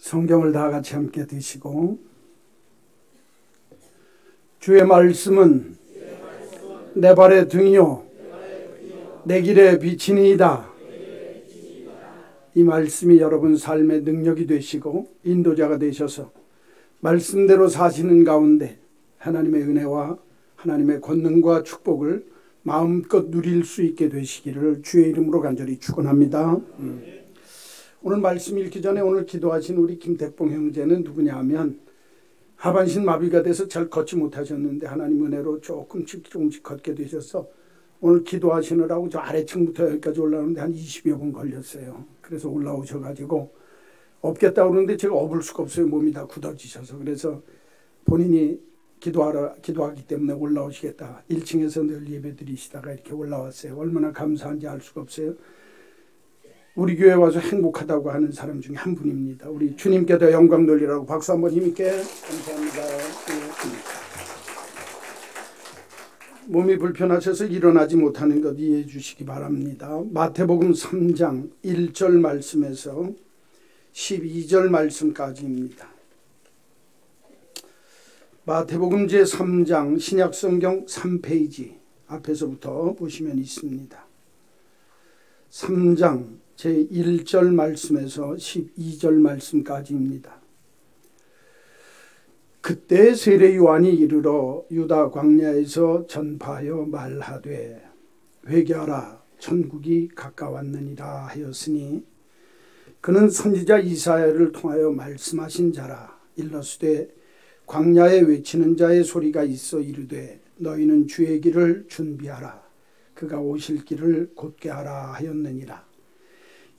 성경을 다 같이 함께 드시고, 주의 말씀은 내 발의 등이요 내 길의 빛이니이다. 이 말씀이 여러분 삶의 능력이 되시고 인도자가 되셔서 말씀대로 사시는 가운데 하나님의 은혜와 하나님의 권능과 축복을 마음껏 누릴 수 있게 되시기를 주의 이름으로 간절히 축원합니다. 오늘 말씀 읽기 전에 오늘 기도하신 우리 김택봉 형제는 누구냐 하면 하반신 마비가 돼서 잘 걷지 못하셨는데 하나님 은혜로 조금씩 걷게 되셔서 오늘 기도하시느라고 저 아래층부터 여기까지 올라오는데 한 20여 분 걸렸어요. 그래서 올라오셔가지고 업겠다고 그러는데 제가 업을 수가 없어요. 몸이 다 굳어지셔서. 그래서 본인이 기도하기 때문에 올라오시겠다. 1층에서 늘 예배 드리시다가 이렇게 올라왔어요. 얼마나 감사한지 알 수가 없어요. 우리 교회 와서 행복하다고 하는 사람 중에 한 분입니다. 우리 주님께도 영광 돌리라고 박수 한번 힘있게. 감사합니다. 몸이 불편하셔서 일어나지 못하는 것 이해해 주시기 바랍니다. 마태복음 3장 1절 말씀에서 12절 말씀까지입니다. 마태복음 제3장 신약성경 3페이지 앞에서부터 보시면 있습니다. 3장 제1절 말씀에서 12절 말씀까지입니다. 그때 세례 요한이 이르러 유다 광야에서 전파하여 말하되 회개하라 천국이 가까웠느니라 하였으니 그는 선지자 이사야를 통하여 말씀하신 자라. 일러스되 광야에 외치는 자의 소리가 있어 이르되 너희는 주의 길을 준비하라 그가 오실 길을 곧게 하라 하였느니라.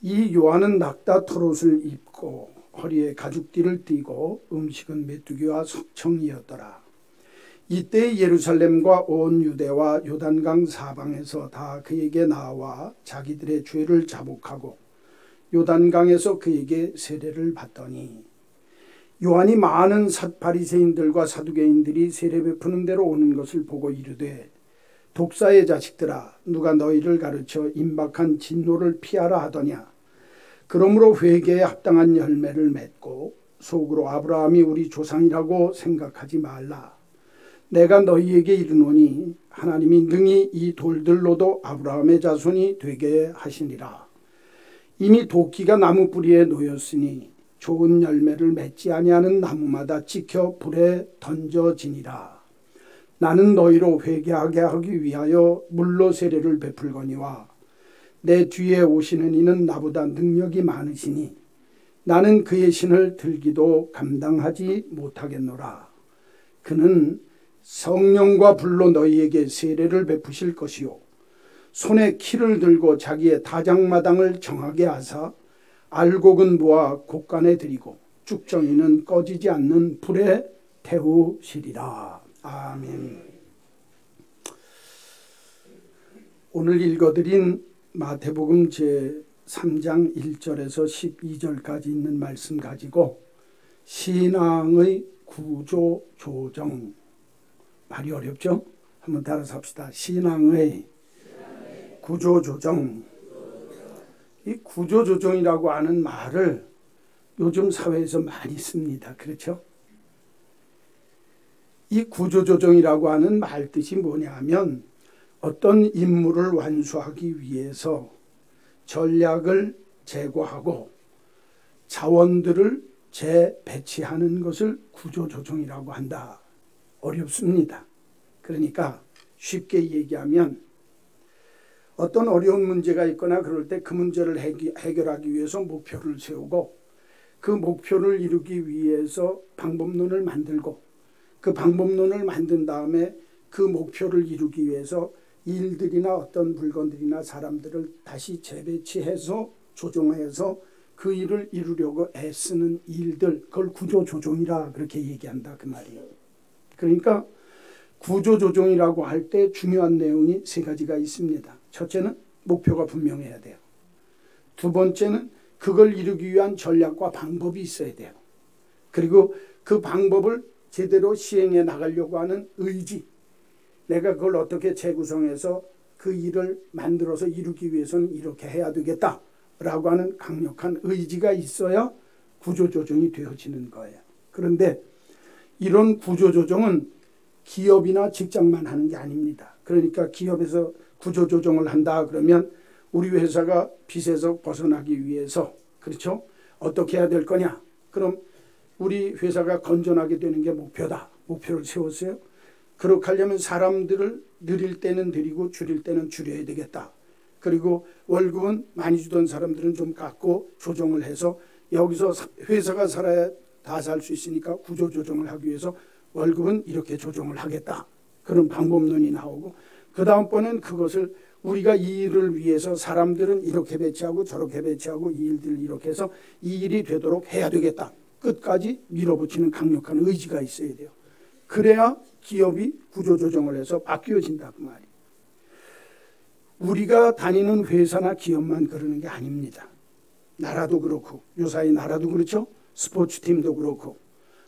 이 요한은 낙타 털옷을 입고 허리에 가죽띠를 띠고 음식은 메뚜기와 석청이었더라. 이때 예루살렘과 온 유대와 요단강 사방에서 다 그에게 나와 자기들의 죄를 자복하고 요단강에서 그에게 세례를 받더니 요한이 많은 바리새인들과 사두개인들이 세례 베푸는 데로 오는 것을 보고 이르되 독사의 자식들아 누가 너희를 가르쳐 임박한 진노를 피하라 하더냐. 그러므로 회개에 합당한 열매를 맺고 속으로 아브라함이 우리 조상이라고 생각하지 말라. 내가 너희에게 이르노니 하나님이 능히 이 돌들로도 아브라함의 자손이 되게 하시니라. 이미 도끼가 나무 뿌리에 놓였으니 좋은 열매를 맺지 아니하는 나무마다 찍혀 불에 던져지니라. 나는 너희로 회개하게 하기 위하여 물로 세례를 베풀거니와 내 뒤에 오시는 이는 나보다 능력이 많으시니 나는 그의 신을 들기도 감당하지 못하겠노라. 그는 성령과 불로 너희에게 세례를 베푸실 것이요 손에 키를 들고 자기의 다장마당을 정하게 하사 알곡은 모아 곡간에 들이고 쭉정이는 꺼지지 않는 불에 태우시리라. 아멘. 오늘 읽어드린 마태복음 제3장 1절에서 12절까지 있는 말씀 가지고 신앙의 구조 조정, 말이 어렵죠? 한번 따라서 합시다. 신앙의 구조 조정. 이 구조 조정이라고 하는 말을 요즘 사회에서 많이 씁니다. 그렇죠? 이 구조 조정이라고 하는 말 뜻이 뭐냐면 어떤 임무를 완수하기 위해서 전략을 제고하고 자원들을 재배치하는 것을 구조조정이라고 한다. 어렵습니다. 그러니까 쉽게 얘기하면 어떤 어려운 문제가 있거나 그럴 때 그 문제를 해결하기 위해서 목표를 세우고 그 목표를 이루기 위해서 방법론을 만들고 그 방법론을 만든 다음에 그 목표를 이루기 위해서 일들이나 어떤 물건들이나 사람들을 다시 재배치해서 조정해서 그 일을 이루려고 애쓰는 일들, 그걸 구조조정이라 그렇게 얘기한다 그 말이에요. 그러니까 구조조정이라고 할 때 중요한 내용이 세 가지가 있습니다. 첫째는 목표가 분명해야 돼요. 두 번째는 그걸 이루기 위한 전략과 방법이 있어야 돼요. 그리고 그 방법을 제대로 시행해 나가려고 하는 의지, 내가 그걸 어떻게 재구성해서 그 일을 만들어서 이루기 위해서는 이렇게 해야 되겠다라고 하는 강력한 의지가 있어야 구조조정이 되어지는 거예요. 그런데 이런 구조조정은 기업이나 직장만 하는 게 아닙니다. 그러니까 기업에서 구조조정을 한다 그러면 우리 회사가 빚에서 벗어나기 위해서, 그렇죠? 어떻게 해야 될 거냐? 그럼 우리 회사가 건전하게 되는 게 목표다. 목표를 세웠어요. 그렇게 하려면 사람들을 늘릴 때는 늘리고 줄일 때는 줄여야 되겠다. 그리고 월급은 많이 주던 사람들은 좀 깎고 조정을 해서 여기서 회사가 살아야 다 살 수 있으니까 구조조정을 하기 위해서 월급은 이렇게 조정을 하겠다. 그런 방법론이 나오고, 그 다음번엔 그것을 우리가 이 일을 위해서 사람들은 이렇게 배치하고 저렇게 배치하고 이 일들을 이렇게 해서 이 일이 되도록 해야 되겠다. 끝까지 밀어붙이는 강력한 의지가 있어야 돼요. 그래야 기업이 구조조정을 해서 바뀌어진다 그 말이에요. 우리가 다니는 회사나 기업만 그러는 게 아닙니다. 나라도 그렇고, 요사이 나라도 그렇죠. 스포츠팀도 그렇고,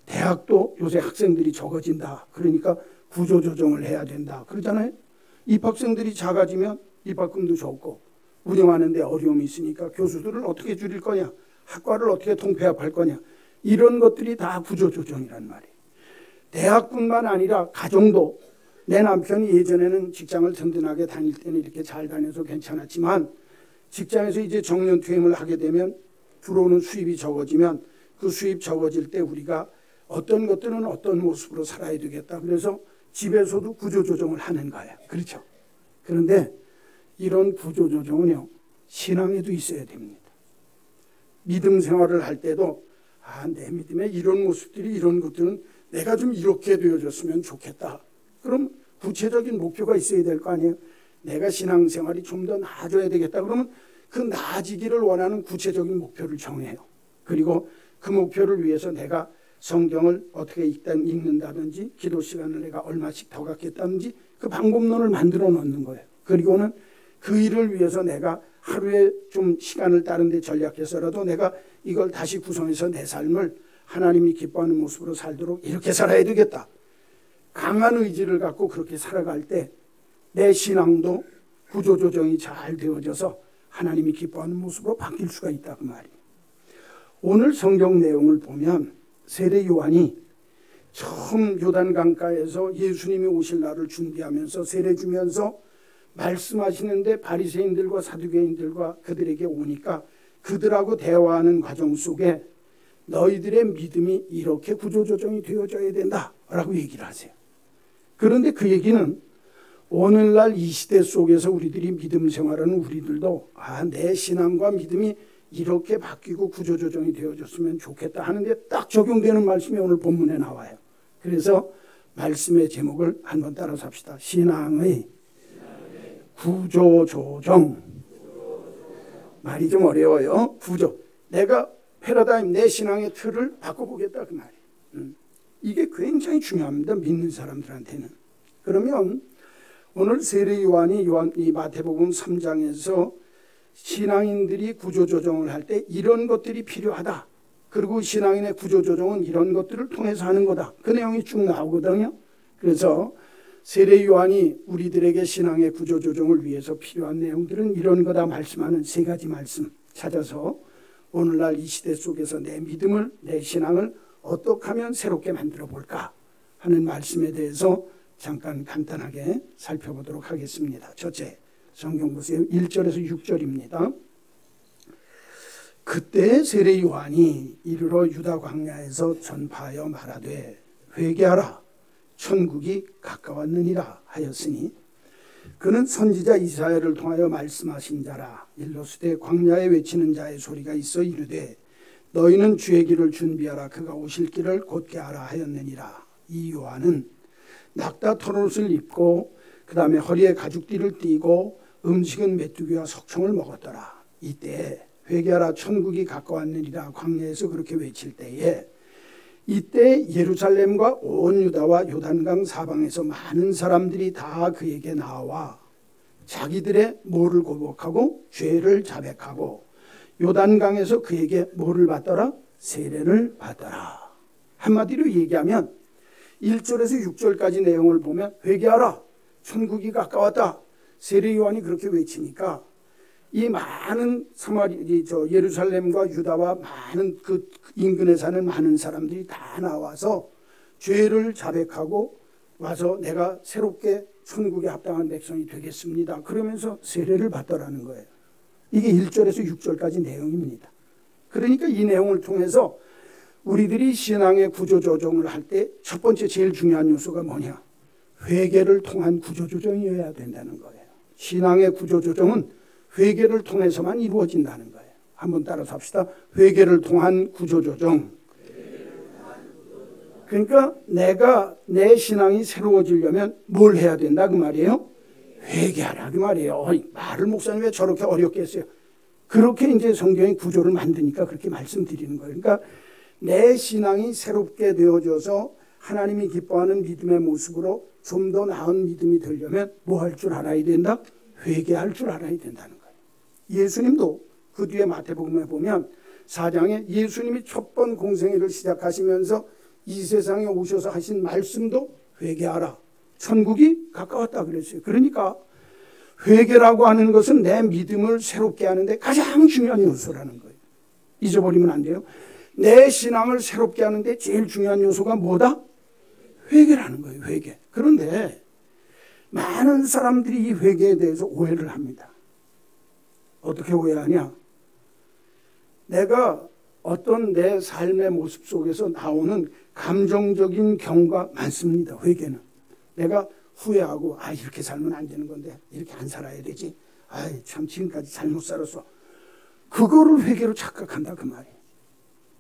대학도 요새 학생들이 적어진다. 그러니까 구조조정을 해야 된다. 그러잖아요. 입학생들이 작아지면 입학금도 적고 운영하는 데 어려움이 있으니까 교수들을 어떻게 줄일 거냐, 학과를 어떻게 통폐합할 거냐, 이런 것들이 다 구조조정이란 말이에요. 대학뿐만 아니라 가정도, 내 남편이 예전에는 직장을 든든하게 다닐 때는 이렇게 잘 다녀서 괜찮았지만 직장에서 이제 정년퇴임을 하게 되면 들어오는 수입이 적어지면 그 수입 적어질 때 우리가 어떤 것들은 어떤 모습으로 살아야 되겠다. 그래서 집에서도 구조조정을 하는 거예요. 그렇죠. 그런데 이런 구조조정은요, 신앙에도 있어야 됩니다. 믿음 생활을 할 때도 내 믿음에 이런 모습들이, 이런 것들은 내가 좀 이렇게 되어졌으면 좋겠다. 그럼 구체적인 목표가 있어야 될 거 아니에요. 내가 신앙생활이 좀 더 나아져야 되겠다. 그러면 그 나아지기를 원하는 구체적인 목표를 정해요. 그리고 그 목표를 위해서 내가 성경을 어떻게 읽는다든지 기도 시간을 내가 얼마씩 더 갖겠다든지 그 방법론을 만들어 놓는 거예요. 그리고는 그 일을 위해서 내가 하루에 좀 시간을 다른 데 전략해서라도 내가 이걸 다시 구성해서 내 삶을 하나님이 기뻐하는 모습으로 살도록 이렇게 살아야 되겠다. 강한 의지를 갖고 그렇게 살아갈 때 내 신앙도 구조조정이 잘 되어져서 하나님이 기뻐하는 모습으로 바뀔 수가 있다 그 말이에요. 오늘 성경 내용을 보면 세례 요한이 처음 요단강가에서 예수님이 오실 날을 준비하면서 세례 주면서 말씀하시는데 바리새인들과 사두개인들과 그들에게 오니까 그들하고 대화하는 과정 속에 너희들의 믿음이 이렇게 구조조정이 되어져야 된다라고 얘기를 하세요. 그런데 그 얘기는 오늘날 이 시대 속에서 우리들이 믿음 생활하는 우리들도 내 신앙과 믿음이 이렇게 바뀌고 구조조정이 되어졌으면 좋겠다 하는데 딱 적용되는 말씀이 오늘 본문에 나와요. 그래서 말씀의 제목을 한번 따라서 합시다. 신앙의 구조조정. 말이 좀 어려워요. 구조. 내가 패러다임, 내 신앙의 틀을 바꿔보겠다 그 말이에요. 이게 굉장히 중요합니다. 믿는 사람들한테는. 그러면 오늘 세례 요한이 이 마태복음 3장에서 신앙인들이 구조조정을 할 때 이런 것들이 필요하다. 그리고 신앙인의 구조조정은 이런 것들을 통해서 하는 거다. 그 내용이 쭉 나오거든요. 그래서 세례 요한이 우리들에게 신앙의 구조조정을 위해서 필요한 내용들은 이런 거다 말씀하는 세 가지 말씀 찾아서 오늘날 이 시대 속에서 내 믿음을, 내 신앙을 어떻게 하면 새롭게 만들어 볼까 하는 말씀에 대해서 잠깐 간단하게 살펴보도록 하겠습니다. 첫째, 성경 보세요. 1절에서 6절입니다. 그때 세례 요한이 이르러 유다 광야에서 전파하여 말하되 회개하라 천국이 가까웠느니라 하였으니 그는 선지자 이사야를 통하여 말씀하신 자라. 일러스되 광야에 외치는 자의 소리가 있어 이르되 너희는 주의 길을 준비하라 그가 오실 길을 곧게 하라 하였느니라. 이 요한은 낙타 털옷을 입고 그 다음에 허리에 가죽띠를 띠고 음식은 메뚜기와 석청을 먹었더라. 이때 회개하라 천국이 가까웠느니라 광야에서 그렇게 외칠 때에 이때 예루살렘과 온 유다와 요단강 사방에서 많은 사람들이 다 그에게 나와 자기들의 뭐를 고백하고 죄를 자백하고 요단강에서 그에게 뭐를 받더라? 세례를 받더라. 한마디로 얘기하면 1절에서 6절까지 내용을 보면 회개하라 천국이 가까웠다. 세례 요한이 그렇게 외치니까 이 많은 예루살렘과 유다와 많은 그 인근에 사는 많은 사람들이 다 나와서 죄를 자백하고 와서 내가 새롭게 천국에 합당한 백성이 되겠습니다. 그러면서 세례를 받더라는 거예요. 이게 1절에서 6절까지 내용입니다. 그러니까 이 내용을 통해서 우리들이 신앙의 구조조정을 할 때 첫 번째 제일 중요한 요소가 뭐냐? 회개를 통한 구조조정이어야 된다는 거예요. 신앙의 구조조정은 회개를 통해서만 이루어진다는 거예요. 한번 따라서 합시다. 회개를 통한 구조조정. 그러니까 내가 내 신앙이 새로워지려면 뭘 해야 된다 그 말이에요? 회개하라 그 말이에요. 말을 목사님 왜 저렇게 어렵게 했어요? 그렇게 이제 성경의 구조를 만드니까 그렇게 말씀드리는 거예요. 그러니까 내 신앙이 새롭게 되어져서 하나님이 기뻐하는 믿음의 모습으로 좀 더 나은 믿음이 되려면 뭐 할 줄 알아야 된다? 회개할 줄 알아야 된다는 거예요. 예수님도 그 뒤에 마태복음에 보면 4장에 예수님이 첫 번 공생애를 시작하시면서 이 세상에 오셔서 하신 말씀도 회개하라. 천국이 가까웠다 그랬어요. 그러니까 회개라고 하는 것은 내 믿음을 새롭게 하는데 가장 중요한 요소라는 거예요. 잊어버리면 안 돼요. 내 신앙을 새롭게 하는데 제일 중요한 요소가 뭐다? 회개라는 거예요. 회개. 그런데 많은 사람들이 이 회개에 대해서 오해를 합니다. 어떻게 오해하냐? 내가 어떤 내 삶의 모습 속에서 나오는 감정적인 경우가 많습니다. 회개는. 내가 후회하고 이렇게 살면 안 되는 건데 이렇게 안 살아야 되지. 참 지금까지 잘못 살았어. 그거를 회개로 착각한다 그 말이에요.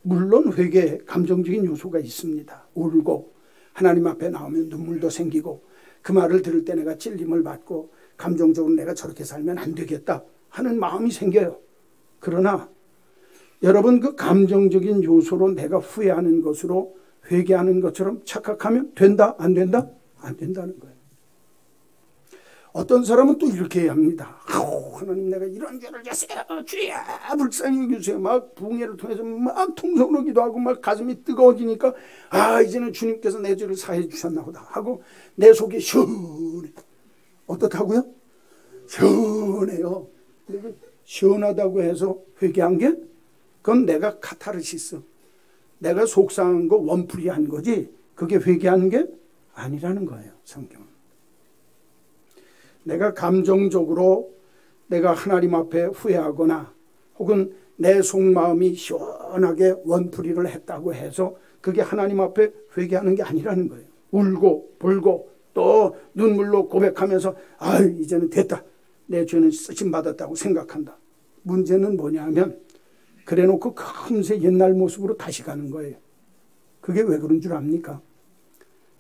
물론 회개에 감정적인 요소가 있습니다. 울고 하나님 앞에 나오면 눈물도 생기고 그 말을 들을 때 내가 찔림을 받고 감정적으로 내가 저렇게 살면 안 되겠다 하는 마음이 생겨요. 그러나 여러분 그 감정적인 요소로 내가 후회하는 것으로 회개하는 것처럼 착각하면 된다? 안 된다? 안 된다는 거예요. 어떤 사람은 또 이렇게 합니다. 하나님 내가 이런 죄를 졌어요. 주야 불쌍히 여기주세요. 막 부흥회를 통해서 막 통성으로 기도하고 막 가슴이 뜨거워지니까 이제는 주님께서 내 죄를 사해 주셨나 보다 하고 내 속이 시원해. 어떻다고요? 시원해요. 시원하다고 해서 회개한 게 그건 내가 카타르시스. 내가 속상한 거 원풀이 한 거지 그게 회개하는 게 아니라는 거예요. 성경은. 내가 감정적으로 내가 하나님 앞에 후회하거나 혹은 내 속마음이 시원하게 원풀이를 했다고 해서 그게 하나님 앞에 회개하는 게 아니라는 거예요. 울고 불고 또 눈물로 고백하면서 이제는 됐다. 내 죄는 쓰심받았다고 생각한다. 문제는 뭐냐면 그래놓고 금세 옛날 모습으로 다시 가는 거예요. 그게 왜 그런 줄 압니까?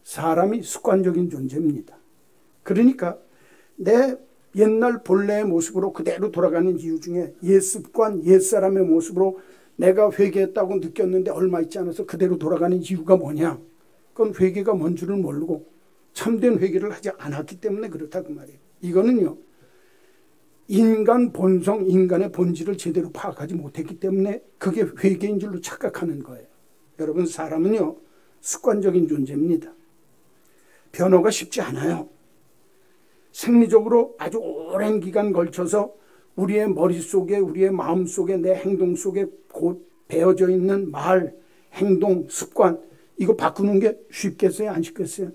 사람이 습관적인 존재입니다. 그러니까 내 옛날 본래의 모습으로 그대로 돌아가는 이유 중에 옛습관, 옛사람의 모습으로 내가 회개했다고 느꼈는데 얼마 있지 않아서 그대로 돌아가는 이유가 뭐냐? 그건 회개가 뭔 줄을 모르고 참된 회개를 하지 않았기 때문에 그렇다 그 말이에요. 이거는요. 인간 본성, 인간의 본질을 제대로 파악하지 못했기 때문에 그게 회개인 줄로 착각하는 거예요. 여러분 사람은요. 습관적인 존재입니다. 변화가 쉽지 않아요. 생리적으로 아주 오랜 기간 걸쳐서 우리의 머릿속에 우리의 마음속에 내 행동 속에 곧 배어져 있는 말, 행동, 습관 이거 바꾸는 게 쉽겠어요? 안 쉽겠어요?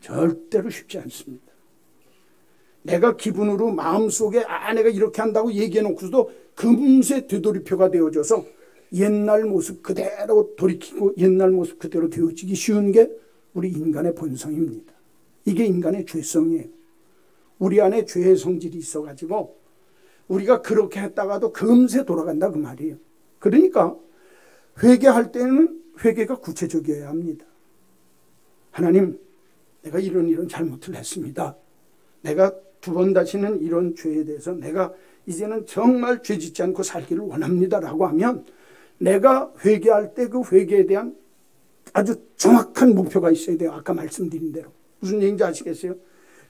절대로 쉽지 않습니다. 내가 기분으로 마음속에 내가 이렇게 한다고 얘기해 놓고서도 금세 되돌이표가 되어져서 옛날 모습 그대로 돌이키고 옛날 모습 그대로 되어지기 쉬운 게 우리 인간의 본성입니다. 이게 인간의 죄성이에요. 우리 안에 죄의 성질이 있어가지고 우리가 그렇게 했다가도 금세 돌아간다 그 말이에요. 그러니까 회개할 때는 회개가 구체적이어야 합니다. 하나님 내가 이런 잘못을 했습니다. 내가 두 번 다시는 이런 죄에 대해서 내가 이제는 정말 죄 짓지 않고 살기를 원합니다 라고 하면 내가 회개할 때 그 회개에 대한 아주 정확한 목표가 있어야 돼요. 아까 말씀드린 대로. 무슨 얘기인지 아시겠어요?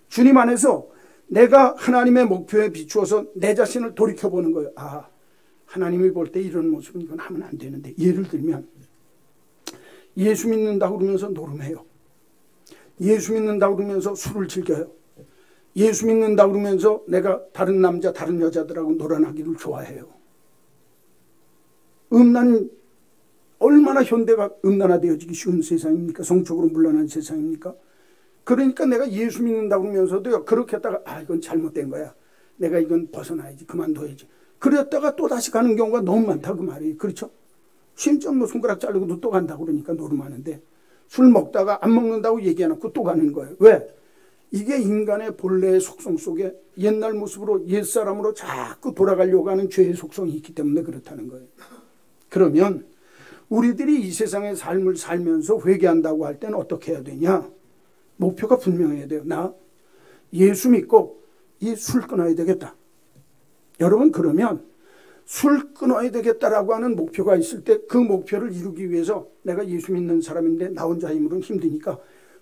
주님 안에서 내가 하나님의 목표에 비추어서 내 자신을 돌이켜보는 거예요. 하나님이 볼 때 이런 모습은 이건 하면 안 되는데. 예를 들면 예수 믿는다고 그러면서 노름해요. 예수 믿는다고 그러면서 술을 즐겨요. 예수 믿는다 그러면서 내가 다른 남자 다른 여자들하고 놀아나기를 좋아해요. 음란, 얼마나 현대가 음란화되어지기 쉬운 세상입니까? 성적으로 물러난 세상입니까? 그러니까 내가 예수 믿는다 그러면서도요, 그렇게 했다가 이건 잘못된 거야, 내가 이건 벗어나야지, 그만둬야지, 그랬다가 또 다시 가는 경우가 너무 많다 그 말이에요. 그렇죠? 심지어 뭐 손가락 자르고도 또 간다고 그러니까 노름하는데, 술 먹다가 안 먹는다고 얘기해놓고 또 가는 거예요. 왜? 이게 인간의 본래의 속성 속에 옛날 모습으로 옛사람으로 자꾸 돌아가려고 하는 죄의 속성이 있기 때문에 그렇다는 거예요. 그러면 우리들이 이 세상의 삶을 살면서 회개한다고 할 때는 어떻게 해야 되냐? 목표가 분명해야 돼요. 나 예수 믿고 이 술 끊어야 되겠다. 여러분, 그러면 술 끊어야 되겠다라고 하는 목표가 있을 때 그 목표를 이루기 위해서 내가 예수 믿는 사람인데 나 혼자 힘으로는 힘드니까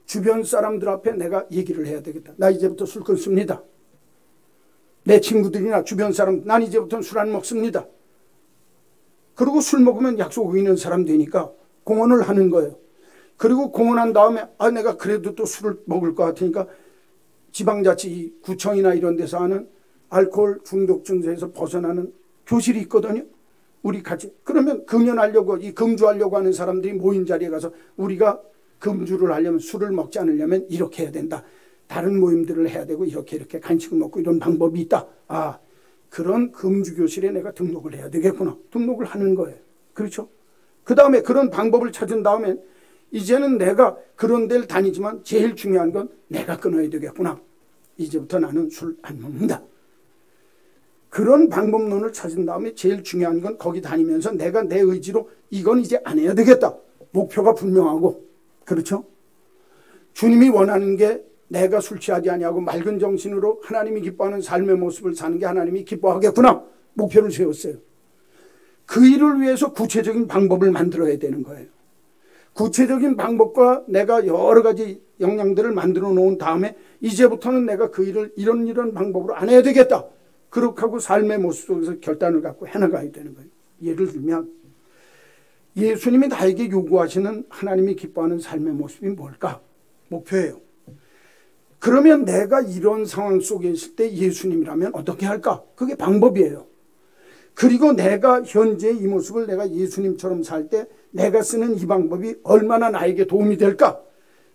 주변 사람들 앞에 내가 얘기를 해야 되겠다. 나 이제부터 술 끊습니다. 내 친구들이나 주변 사람, 난 이제부터는 술 안 먹습니다. 그리고 술 먹으면 약속 어기는 사람 되니까 공언을 하는 거예요. 그리고 공언한 다음에 내가 그래도 또 술을 먹을 것 같으니까 지방자치 구청이나 이런 데서 하는 알코올 중독 증세에서 벗어나는 교실이 있거든요. 우리 같이. 그러면 금연하려고, 이 금주하려고 하는 사람들이 모인 자리에 가서 우리가 금주를 하려면, 술을 먹지 않으려면 이렇게 해야 된다, 다른 모임들을 해야 되고 이렇게 간식을 먹고 이런 방법이 있다. 그런 금주교실에 내가 등록을 해야 되겠구나. 등록을 하는 거예요. 그렇죠? 그 다음에 그런 방법을 찾은 다음에 이제는 내가 그런 데를 다니지만 제일 중요한 건 내가 끊어야 되겠구나. 이제부터 나는 술 안 먹는다. 그런 방법론을 찾은 다음에 제일 중요한 건 거기 다니면서 내가 내 의지로 이건 이제 안 해야 되겠다. 목표가 분명하고. 그렇죠? 주님이 원하는 게 내가 술 취하지 아니하고 맑은 정신으로 하나님이 기뻐하는 삶의 모습을 사는 게 하나님이 기뻐하겠구나. 목표를 세웠어요. 그 일을 위해서 구체적인 방법을 만들어야 되는 거예요. 구체적인 방법과 내가 여러 가지 역량들을 만들어 놓은 다음에 이제부터는 내가 그 일을 이런 방법으로 안 해야 되겠다. 그렇게 하고 삶의 모습 속에서 결단을 갖고 해나가야 되는 거예요. 예를 들면 예수님이 나에게 요구하시는 하나님이 기뻐하는 삶의 모습이 뭘까? 목표예요. 그러면 내가 이런 상황 속에 있을 때 예수님이라면 어떻게 할까? 그게 방법이에요. 그리고 내가 현재 이 모습을 내가 예수님처럼 살 때 내가 쓰는 이 방법이 얼마나 나에게 도움이 될까?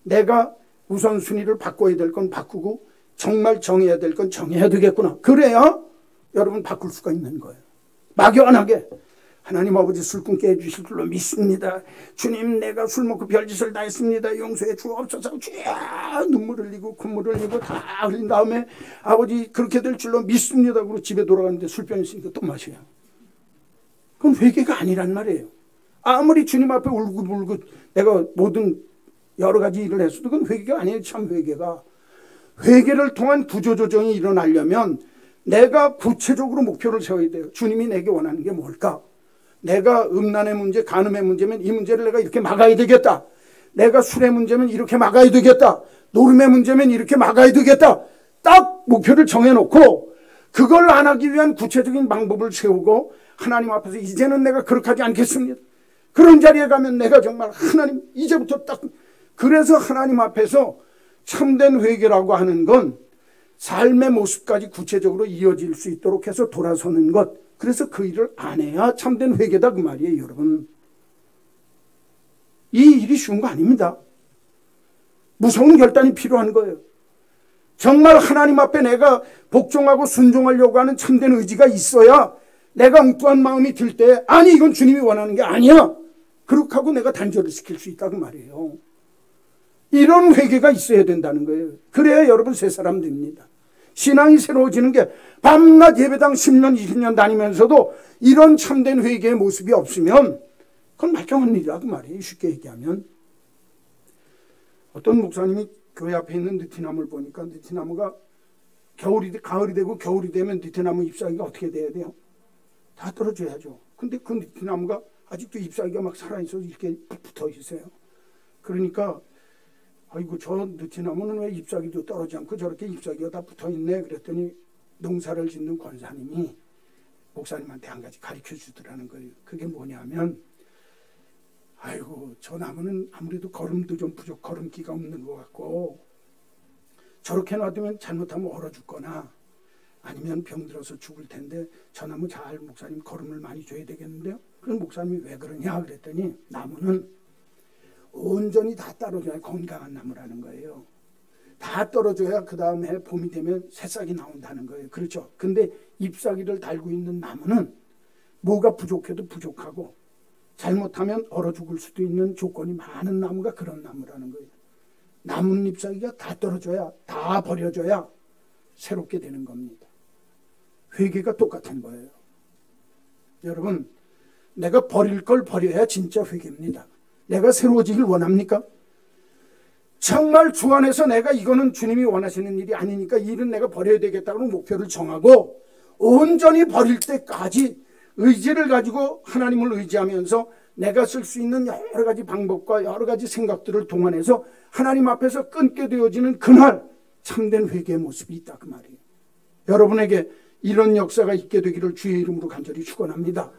내가 우선순위를 바꿔야 될 건 바꾸고 정말 정해야 될 건 정해야 되겠구나. 그래야 여러분 바꿀 수가 있는 거예요. 막연하게 하나님 아버지 술 끊게 해주실 줄로 믿습니다. 주님, 내가 술 먹고 별짓을 다 했습니다. 용서해 주옵소서. 주야, 눈물 흘리고 콧물 흘리고 다 흘린 다음에 아버지 그렇게 될 줄로 믿습니다. 그리고 집에 돌아가는데 술병 있으니까 또 마셔요. 그건 회개가 아니란 말이에요. 아무리 주님 앞에 울고불고 내가 모든 여러 가지 일을 했어도 그건 회개가 아니에요. 참 회개가. 회개를 통한 구조조정이 일어나려면 내가 구체적으로 목표를 세워야 돼요. 주님이 내게 원하는 게 뭘까? 내가 음란의 문제, 간음의 문제면 이 문제를 내가 이렇게 막아야 되겠다. 내가 술의 문제면 이렇게 막아야 되겠다. 노름의 문제면 이렇게 막아야 되겠다. 딱 목표를 정해놓고 그걸 안 하기 위한 구체적인 방법을 세우고 하나님 앞에서 이제는 내가 그렇게 하지 않겠습니다. 그런 자리에 가면 내가 정말 하나님 이제부터 딱, 그래서 하나님 앞에서 참된 회개라고 하는 건 삶의 모습까지 구체적으로 이어질 수 있도록 해서 돌아서는 것. 그래서 그 일을 안 해야 참된 회개다 그 말이에요. 여러분, 이 일이 쉬운 거 아닙니다. 무서운 결단이 필요한 거예요. 정말 하나님 앞에 내가 복종하고 순종하려고 하는 참된 의지가 있어야 내가 엉뚱한 마음이 들 때 아니 이건 주님이 원하는 게 아니야. 그렇게 하고 내가 단절을 시킬 수 있다 그 말이에요. 이런 회개가 있어야 된다는 거예요. 그래야 여러분 새 사람 됩니다. 신앙이 새로워지는 게 밤낮 예배당 10년 20년 다니면서도 이런 참된 회개의 모습이 없으면 그건 말짱한 일이라 그 말이에요. 쉽게 얘기하면 어떤 목사님이 교회 앞에 있는 느티나무를 보니까 느티나무가 가을이 되고 겨울이 되면 느티나무 잎사귀가 어떻게 돼야 돼요? 다 떨어져야죠. 근데 그 느티나무가 아직도 잎사귀가 막 살아있어서 이렇게 붙어 있어요. 그러니까 아이고 저 느티나무는 왜 잎사귀도 떨어지지 않고 저렇게 잎사귀가 다 붙어있네. 그랬더니 농사를 짓는 권사님이 목사님한테 한 가지 가르쳐 주더라는 거예요. 그게 뭐냐면 아이고 저 나무는 아무래도 걸음도 좀 부족, 걸음기가 없는 것 같고 저렇게 놔두면 잘못하면 얼어 죽거나 아니면 병들어서 죽을 텐데 저 나무 잘 목사님 거름을 많이 줘야 되겠는데요. 그럼 목사님이 왜 그러냐 그랬더니 나무는 온전히 다 떨어져야 건강한 나무라는 거예요. 다 떨어져야 그 다음에 봄이 되면 새싹이 나온다는 거예요. 그렇죠. 근데 잎사귀를 달고 있는 나무는 뭐가 부족해도 부족하고 잘못하면 얼어 죽을 수도 있는 조건이 많은 나무가 그런 나무라는 거예요. 나뭇 잎사귀가 다 떨어져야, 다 버려져야 새롭게 되는 겁니다. 회개가 똑같은 거예요. 여러분, 내가 버릴 걸 버려야 진짜 회개입니다. 내가 새로워지길 원합니까? 정말 주 안에서 내가 이거는 주님이 원하시는 일이 아니니까 이 일은 내가 버려야 되겠다고 목표를 정하고 온전히 버릴 때까지 의지를 가지고 하나님을 의지하면서 내가 쓸 수 있는 여러 가지 방법과 여러 가지 생각들을 동원해서 하나님 앞에서 끊게 되어지는 그날 참된 회개의 모습이 있다 그 말이에요. 여러분에게 이런 역사가 있게 되기를 주의 이름으로 간절히 축원합니다.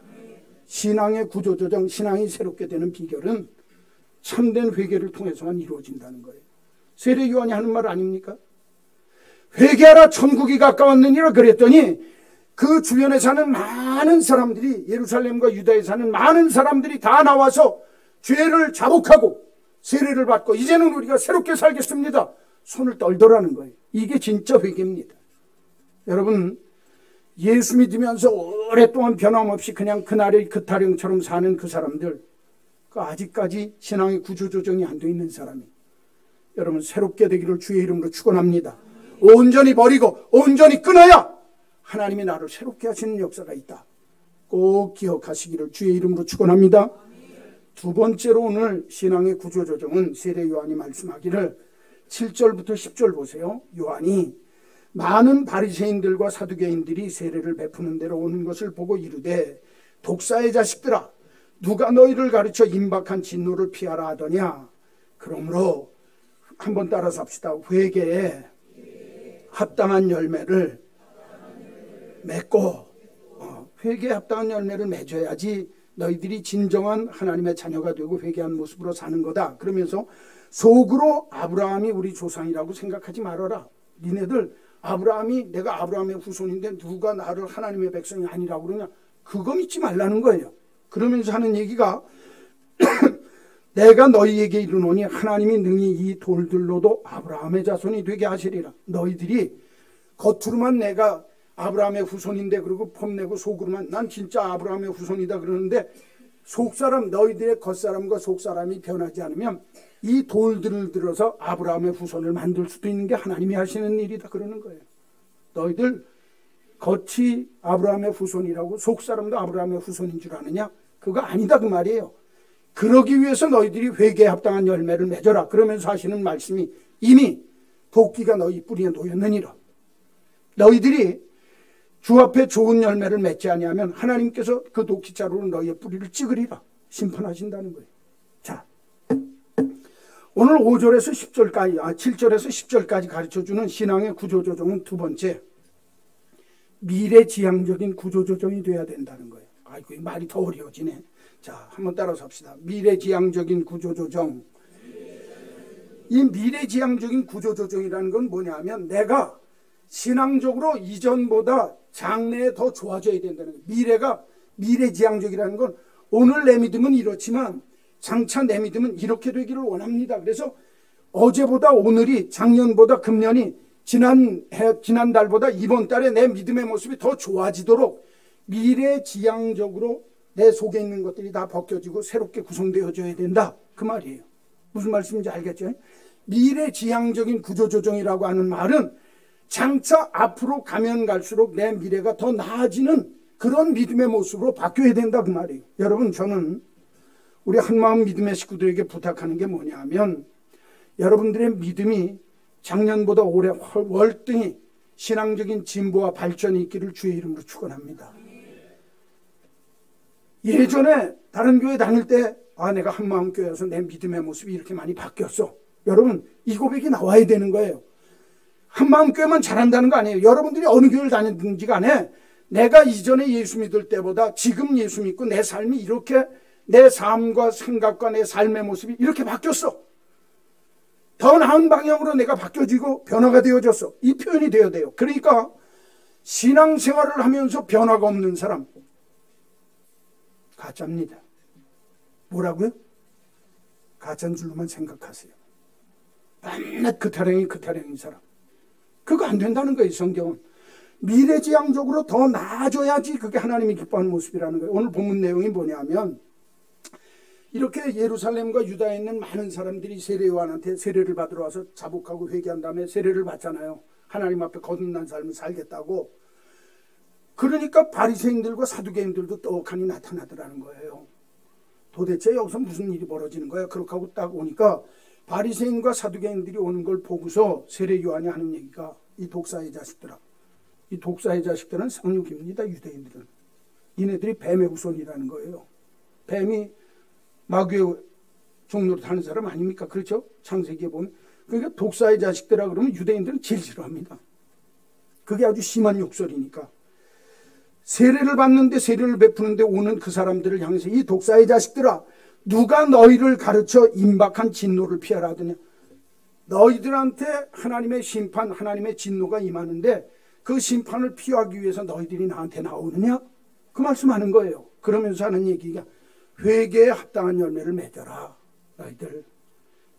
신앙의 구조조정, 신앙이 새롭게 되는 비결은 참된 회개를 통해서만 이루어진다는 거예요. 세례 요한이 하는 말 아닙니까? 회개하라 천국이 가까웠느니라 그랬더니 그 주변에 사는 많은 사람들이, 예루살렘과 유다에 사는 많은 사람들이 다 나와서 죄를 자복하고 세례를 받고 이제는 우리가 새롭게 살겠습니다. 손을 떨더라는 거예요. 이게 진짜 회개입니다. 여러분, 예수 믿으면서 오랫동안 변함없이 그냥 그날의 그 타령처럼 사는 그 사람들, 그 아직까지 신앙의 구조조정이 안 돼 있는 사람이 여러분 새롭게 되기를 주의 이름으로 축원합니다. 온전히 버리고 온전히 끊어야 하나님이 나를 새롭게 하시는 역사가 있다. 꼭 기억하시기를 주의 이름으로 축원합니다. 두 번째로 오늘 신앙의 구조조정은 세례 요한이 말씀하기를 7절부터 10절 보세요. 요한이 많은 바리새인들과 사두개인들이 세례를 베푸는 데로 오는 것을 보고 이르되 독사의 자식들아 누가 너희를 가르쳐 임박한 진노를 피하라 하더냐. 그러므로 한번 따라서 합시다. 회개에 합당한 열매를 맺고 회개에 합당한 열매를 맺어야지 너희들이 진정한 하나님의 자녀가 되고 회개한 모습으로 사는 거다. 그러면서 속으로 아브라함이 우리 조상이라고 생각하지 말아라. 니네들 아브라함이 내가 아브라함의 후손인데 누가 나를 하나님의 백성이 아니라고 그러냐. 그거 믿지 말라는 거예요. 그러면서 하는 얘기가 내가 너희에게 이르노니 하나님이 능히 이 돌들로도 아브라함의 자손이 되게 하시리라. 너희들이 겉으로만 내가 아브라함의 후손인데 그러고 폼내고 속으로만 난 진짜 아브라함의 후손이다 그러는데 속사람 너희들의 겉사람과 속사람이 변하지 않으면 이 돌들을 들어서 아브라함의 후손을 만들 수도 있는 게 하나님이 하시는 일이다 그러는 거예요. 너희들 겉이 아브라함의 후손이라고 속사람도 아브라함의 후손인 줄 아느냐? 그거 아니다 그 말이에요. 그러기 위해서 너희들이 회개에 합당한 열매를 맺어라. 그러면서 하시는 말씀이 이미 도끼가 너희 뿌리에 놓였느니라. 너희들이 주 앞에 좋은 열매를 맺지 아니하면 하나님께서 그 도끼자루로 너희의 뿌리를 찌그리라. 심판하신다는 거예요. 자, 오늘 5절에서 10절까지 7절에서 10절까지 가르쳐주는 신앙의 구조조정은 두 번째, 미래지향적인 구조조정이 돼야 된다는 거예요. 아이고, 이 말이 더 어려워지네. 자, 한번 따라서 합시다. 미래지향적인 구조조정. 이 미래지향적인 구조조정이라는 건 뭐냐면 내가 신앙적으로 이전보다 장래에 더 좋아져야 된다는 거예요. 미래가 미래지향적이라는 건 오늘 내 믿음은 이렇지만 장차 내 믿음은 이렇게 되기를 원합니다. 그래서 어제보다 오늘이, 작년보다 금년이, 지난달보다 이번 달에 내 믿음의 모습이 더 좋아지도록 미래지향적으로 내 속에 있는 것들이 다 벗겨지고 새롭게 구성되어져야 된다. 그 말이에요. 무슨 말씀인지 알겠죠? 미래지향적인 구조조정이라고 하는 말은 장차 앞으로 가면 갈수록 내 미래가 더 나아지는 그런 믿음의 모습으로 바뀌어야 된다 그 말이에요. 여러분, 저는 우리 한마음 믿음의 식구들에게 부탁하는 게 뭐냐 하면 여러분들의 믿음이 작년보다 올해 월등히 신앙적인 진보와 발전이 있기를 주의 이름으로 축원합니다. 예전에 다른 교회 다닐 때 내가 한마음 교회에서 내 믿음의 모습이 이렇게 많이 바뀌었어. 여러분, 이 고백이 나와야 되는 거예요. 한마음 교회만 잘한다는 거 아니에요. 여러분들이 어느 교회를 다니든지 간에 내가 이전에 예수 믿을 때보다 지금 예수 믿고 내 삶이 이렇게 내 삶과 생각과 내 삶의 모습이 이렇게 바뀌었어. 더 나은 방향으로 내가 바뀌어지고 변화가 되어졌어. 이 표현이 되어야 돼요. 그러니까 신앙생활을 하면서 변화가 없는 사람 가짜입니다. 뭐라고요? 가짜인 줄로만 생각하세요. 맨날 그 타령인 사람. 그거 안 된다는 거예요. 성경은. 미래지향적으로 더 나아져야지 그게 하나님이 기뻐하는 모습이라는 거예요. 오늘 본문 내용이 뭐냐면 이렇게 예루살렘과 유다에 있는 많은 사람들이 세례요한한테 세례를 받으러 와서 자복하고 회개한 다음에 세례를 받잖아요. 하나님 앞에 거듭난 삶을 살겠다고. 그러니까 바리새인들과 사두개인들도 떡하니 나타나더라는 거예요. 도대체 여기서 무슨 일이 벌어지는 거야? 그렇게 하고 딱 오니까 바리새인과 사두개인들이 오는 걸 보고서 세례요한이 하는 얘기가 이 독사의 자식들아. 이 독사의 자식들은 상륙입니다. 유대인들은. 이네들이 뱀의 후손이라는 거예요. 뱀이 마귀의 종로로 타는 사람 아닙니까? 그렇죠? 창세기에 보면. 그러니까 독사의 자식들아 그러면 유대인들은 제일 싫어합니다. 그게 아주 심한 욕설이니까. 세례를 받는데 세례를 베푸는데 오는 그 사람들을 향해서 이 독사의 자식들아 누가 너희를 가르쳐 임박한 진노를 피하라 하더냐. 너희들한테 하나님의 심판, 하나님의 진노가 임하는데 그 심판을 피하기 위해서 너희들이 나한테 나오느냐? 그 말씀하는 거예요. 그러면서 하는 얘기가 회개에 합당한 열매를 맺어라.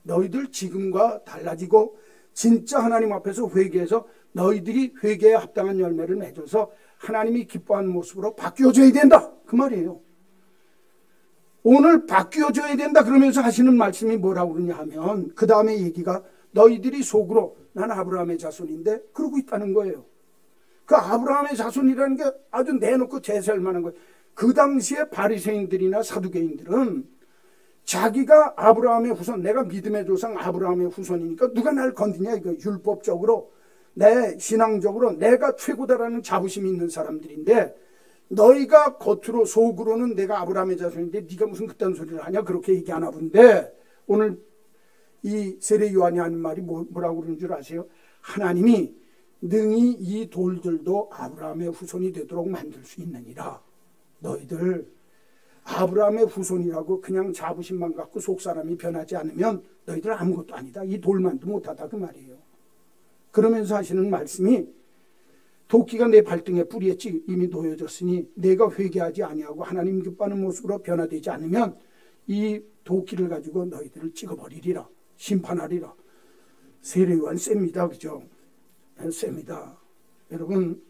너희들 지금과 달라지고 진짜 하나님 앞에서 회개해서 너희들이 회개에 합당한 열매를 맺어서 하나님이 기뻐하는 모습으로 바뀌어져야 된다. 그 말이에요. 오늘 바뀌어져야 된다 그러면서 하시는 말씀이 뭐라고 그러냐 하면 그 다음에 얘기가 너희들이 속으로 난 아브라함의 자손인데 그러고 있다는 거예요. 그 아브라함의 자손이라는 게 아주 내놓고 제세할 만한 거예요. 그 당시에 바리새인들이나 사두개인들은 자기가 아브라함의 후손, 내가 믿음의 조상 아브라함의 후손이니까 누가 날 건드냐 이거 율법적으로 내 신앙적으로 내가 최고다라는 자부심이 있는 사람들인데 너희가 겉으로 속으로는 내가 아브라함의 자손인데 네가 무슨 그딴 소리를 하냐 그렇게 얘기하나 본데 오늘 이 세례 요한이 하는 말이 뭐라고 그러는 줄 아세요? 하나님이 능히 이 돌들도 아브라함의 후손이 되도록 만들 수 있느니라. 너희들 아브라함의 후손이라고 그냥 자부심만 갖고 속사람이 변하지 않으면 너희들 아무것도 아니다. 이 돌만도 못하다 그 말이에요. 그러면서 하시는 말씀이 도끼가 내 발등에 뿌리에 이미 놓여졌으니 내가 회개하지 아니하고 하나님 기뻐하는 모습으로 변화되지 않으면 이 도끼를 가지고 너희들을 찍어버리리라. 심판하리라. 세례요한 셉니다. 그죠? 셉니다. 여러분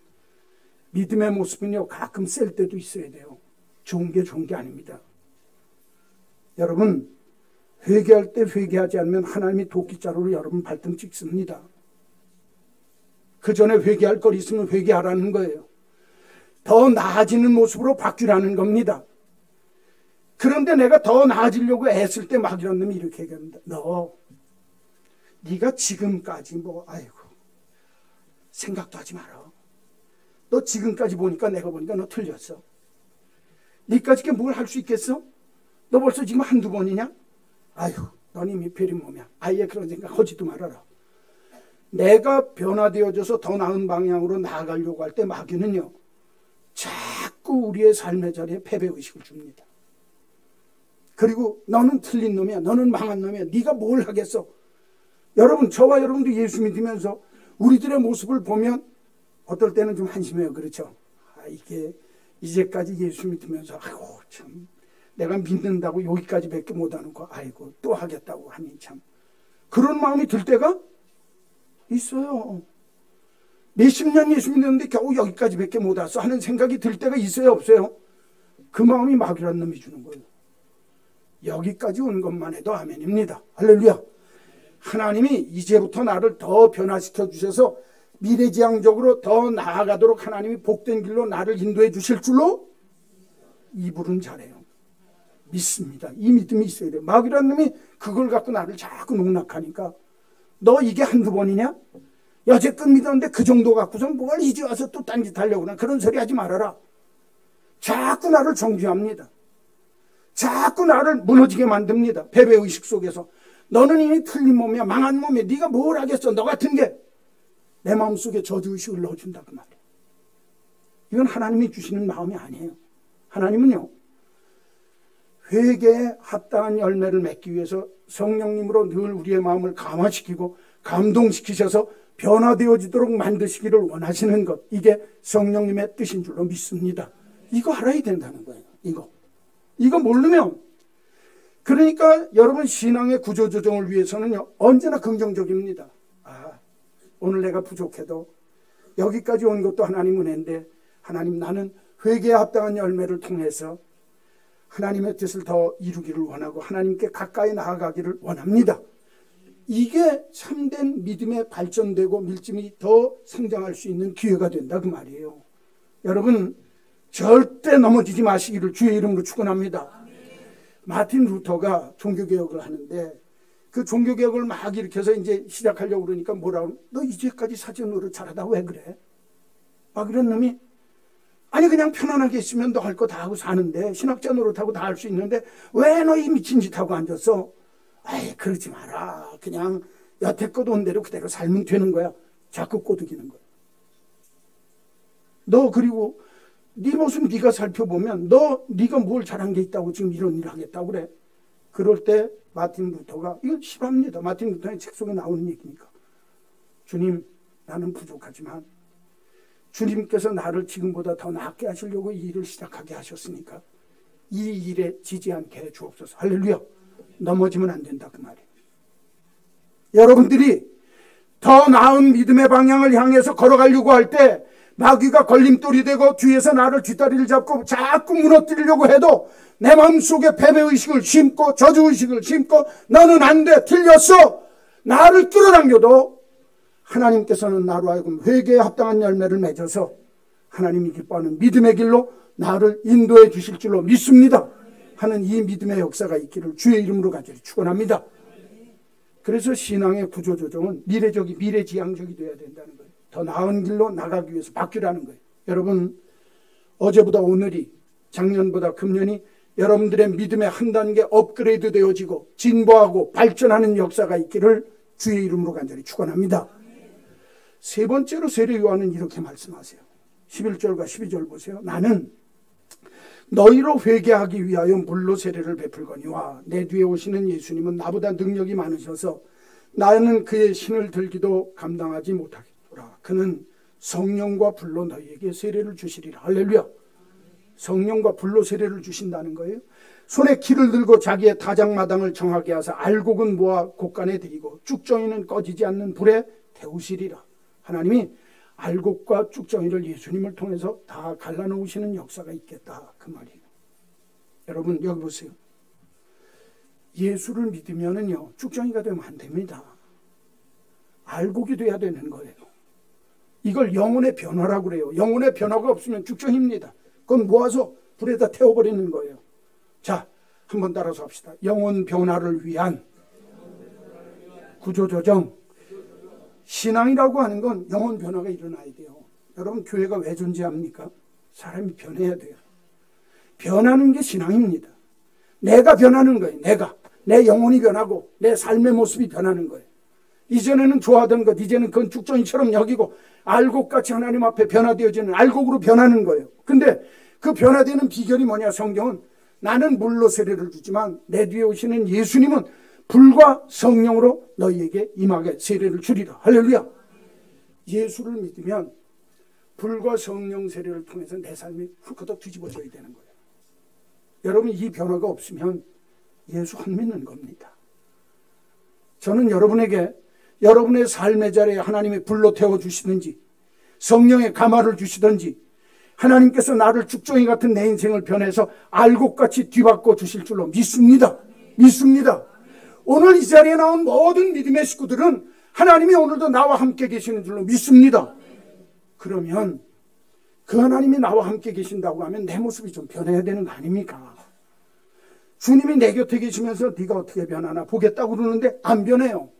믿음의 모습은요 가끔 셀 때도 있어야 돼요. 좋은 게 아닙니다. 여러분 회개할 때 회개하지 않으면 하나님이 도끼자루로 여러분 발등 찍습니다. 그 전에 회개할 걸 있으면 회개하라는 거예요. 더 나아지는 모습으로 바뀌라는 겁니다. 그런데 내가 더 나아지려고 애쓸 때 막 이런 놈이 이렇게 얘기합니다. 네가 지금까지 아이고 생각도 하지 마라. 너 지금까지 보니까 내가 보니까 너 틀렸어. 니까지 뭘 할 수 있겠어? 너 벌써 지금 한두 번이냐? 아이고 넌 이미 베린 몸이야. 아예 그런 생각 하지도 말아라. 내가 변화되어져서 더 나은 방향으로 나아가려고 할 때 마귀는요 자꾸 우리의 삶의 자리에 패배의식을 줍니다. 그리고 너는 틀린 놈이야. 너는 망한 놈이야. 네가 뭘 하겠어? 여러분 저와 여러분도 예수 믿으면서 우리들의 모습을 보면 어떨 때는 좀 한심해요. 그렇죠? 이게 이제까지 예수 믿으면서 아이고 참 내가 믿는다고 여기까지 밖에 못하는 거 아이고 또 하겠다고 하니 참 그런 마음이 들 때가 있어요. 몇십 년 예수 믿는데 겨우 여기까지 밖에 못 왔어 하는 생각이 들 때가 있어요 없어요? 그 마음이 마귀라는 놈이 주는 거예요. 여기까지 온 것만 해도 아멘입니다. 할렐루야. 하나님이 이제부터 나를 더 변화시켜 주셔서 미래지향적으로 더 나아가도록 하나님이 복된 길로 나를 인도해 주실 줄로 이불은 잘해요. 믿습니다. 이 믿음이 있어야 돼요. 마귀라는 놈이 그걸 갖고 나를 자꾸 농락하니까 너 이게 한두 번이냐? 여태껏 믿었는데 그 정도 갖고서 뭘 이제 와서 또 딴짓 하려고 그러나 그런 소리 하지 말아라. 자꾸 나를 정죄합니다. 자꾸 나를 무너지게 만듭니다. 패배의식 속에서. 너는 이미 틀린 몸이야. 망한 몸이야. 네가 뭘 하겠어. 너 같은 게. 내 마음속에 저주의식을 넣어준다 그 말이에요. 이건 하나님이 주시는 마음이 아니에요. 하나님은요 회개에 합당한 열매를 맺기 위해서 성령님으로 늘 우리의 마음을 감화시키고 감동시키셔서 변화되어지도록 만드시기를 원하시는 것, 이게 성령님의 뜻인 줄로 믿습니다. 이거 알아야 된다는 거예요. 이거 모르면, 그러니까 여러분 신앙의 구조조정을 위해서는요 언제나 긍정적입니다. 오늘 내가 부족해도 여기까지 온 것도 하나님 은혜인데, 하나님 나는 회개에 합당한 열매를 통해서 하나님의 뜻을 더 이루기를 원하고 하나님께 가까이 나아가기를 원합니다. 이게 참된 믿음에 발전되고 밀집이 더 성장할 수 있는 기회가 된다 그 말이에요. 여러분 절대 넘어지지 마시기를 주의 이름으로 축원합니다. 마틴 루터가 종교개혁을 하는데 그 종교개혁을 막 일으켜서 이제 시작하려고 그러니까 뭐라고, 너 이제까지 사전으로 잘하다 왜 그래? 그런 놈이, 아니 그냥 편안하게 있으면 너 할 거 다 하고 사는데, 신학자 노릇하고 다 할 수 있는데 왜 너 이 미친 짓 하고 앉았어? 그러지 마라. 그냥 여태껏 온 대로 그대로 살면 되는 거야. 자꾸 꼬드기는 거야. 너 그리고 네 모습 네가 살펴보면 네가 뭘 잘한 게 있다고 지금 이런 일을 하겠다고 그래. 그럴 때 마틴 루터가, 이거 실화입니다. 마틴 루터의 책 속에 나오는 얘기니까, 주님 나는 부족하지만 주님께서 나를 지금보다 더 낫게 하시려고 이 일을 시작하게 하셨으니까 이 일에 지지 않게 해 주옵소서. 할렐루야. 넘어지면 안 된다 그 말이에요. 여러분들이 더 나은 믿음의 방향을 향해서 걸어가려고 할 때 마귀가 걸림돌이 되고 뒤에서 나를 뒷다리를 잡고 자꾸 무너뜨리려고 해도 내 마음속에 패배의식을 심고 저주의식을 심고 너는 안 돼, 틀렸어, 나를 끌어당겨도 하나님께서는 나로 하여금 회개에 합당한 열매를 맺어서 하나님이 기뻐하는 믿음의 길로 나를 인도해 주실 줄로 믿습니다 하는 이 믿음의 역사가 있기를 주의 이름으로 간절히 축원합니다. 그래서 신앙의 구조조정은 미래지향적이 되어야 된다는 거예요. 더 나은 길로 나가기 위해서 바뀌라는 거예요. 여러분 어제보다 오늘이, 작년보다 금년이 여러분들의 믿음의 한 단계 업그레이드 되어지고 진보하고 발전하는 역사가 있기를 주의 이름으로 간절히 축원합니다. 세 번째로 세례 요한은 이렇게 말씀하세요. 11절과 12절 보세요. 나는 너희로 회개하기 위하여 물로 세례를 베풀거니와 내 뒤에 오시는 예수님은 나보다 능력이 많으셔서 나는 그의 신을 들기도 감당하지 못하겠노라. 그는 성령과 불로 너희에게 세례를 주시리라. 할렐루야. 성령과 불로 세례를 주신다는 거예요. 손에 키를 들고 자기의 타작마당을 정하게 하사 알곡은 모아 곳간에 들이고 쭉정이는 꺼지지 않는 불에 태우시리라. 하나님이 알곡과 쭉정이를 예수님을 통해서 다 갈라놓으시는 역사가 있겠다 그 말이에요. 여러분 여기 보세요. 예수를 믿으면은요 쭉정이가 되면 안 됩니다. 알곡이 돼야 되는 거예요. 이걸 영혼의 변화라고 그래요. 영혼의 변화가 없으면 쭉정입니다. 그건 모아서 불에다 태워버리는 거예요. 자, 한번 따라서 합시다. 영혼 변화를 위한 구조조정. 신앙이라고 하는 건 영혼 변화가 일어나야 돼요. 여러분 교회가 왜 존재합니까? 사람이 변해야 돼요. 변하는 게 신앙입니다. 내가 변하는 거예요. 내 영혼이 변하고 내 삶의 모습이 변하는 거예요. 이전에는 좋아하던 것 이제는 그건 쭉정이처럼 여기고 알곡같이 하나님 앞에 변화되어지는 알곡으로 변하는 거예요. 근데 그 변화되는 비결이 뭐냐? 성경은 나는 물로 세례를 주지만 내 뒤에 오시는 예수님은 불과 성령으로 너희에게 임하게 세례를 주리라. 할렐루야. 예수를 믿으면 불과 성령 세례를 통해서 내 삶이 훌커덕 뒤집어져야 되는 거예요. 여러분 이 변화가 없으면 예수 안 믿는 겁니다. 저는 여러분에게 여러분의 삶의 자리에 하나님이 불로 태워주시든지 성령의 가마를 주시든지 하나님께서 나를 쭉정이 같은 내 인생을 변해서 알곡같이 뒤바꿔 주실 줄로 믿습니다. 오늘 이 자리에 나온 모든 믿음의 식구들은 하나님이 오늘도 나와 함께 계시는 줄로 믿습니다. 그러면 그 하나님이 나와 함께 계신다고 하면 내 모습이 좀 변해야 되는 거 아닙니까? 주님이 내 곁에 계시면서 네가 어떻게 변하나 보겠다고 그러는데 안 변해요.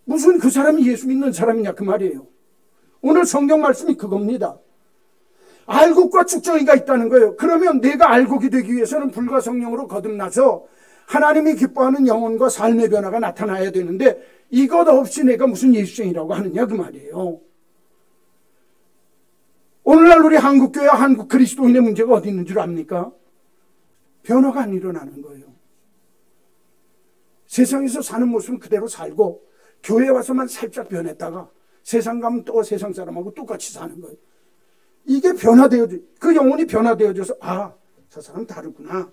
무슨 그 사람이 예수 믿는 사람이냐 그 말이에요. 오늘 성경 말씀이 그겁니다. 알곡과 쭉정이가 있다는 거예요. 그러면 내가 알곡이 되기 위해서는 불과 성령으로 거듭나서 하나님이 기뻐하는 영혼과 삶의 변화가 나타나야 되는데 이것 없이 내가 무슨 예수쟁이라고 하느냐 그 말이에요. 오늘날 우리 한국교회와 한국 그리스도인의 문제가 어디 있는 줄 압니까? 변화가 안 일어나는 거예요. 세상에서 사는 모습은 그대로 살고 교회 와서만 살짝 변했다가 세상 가면 또 세상 사람하고 똑같이 사는 거예요. 이게 변화되어져, 그 영혼이 변화되어져서 아, 저 사람 다르구나.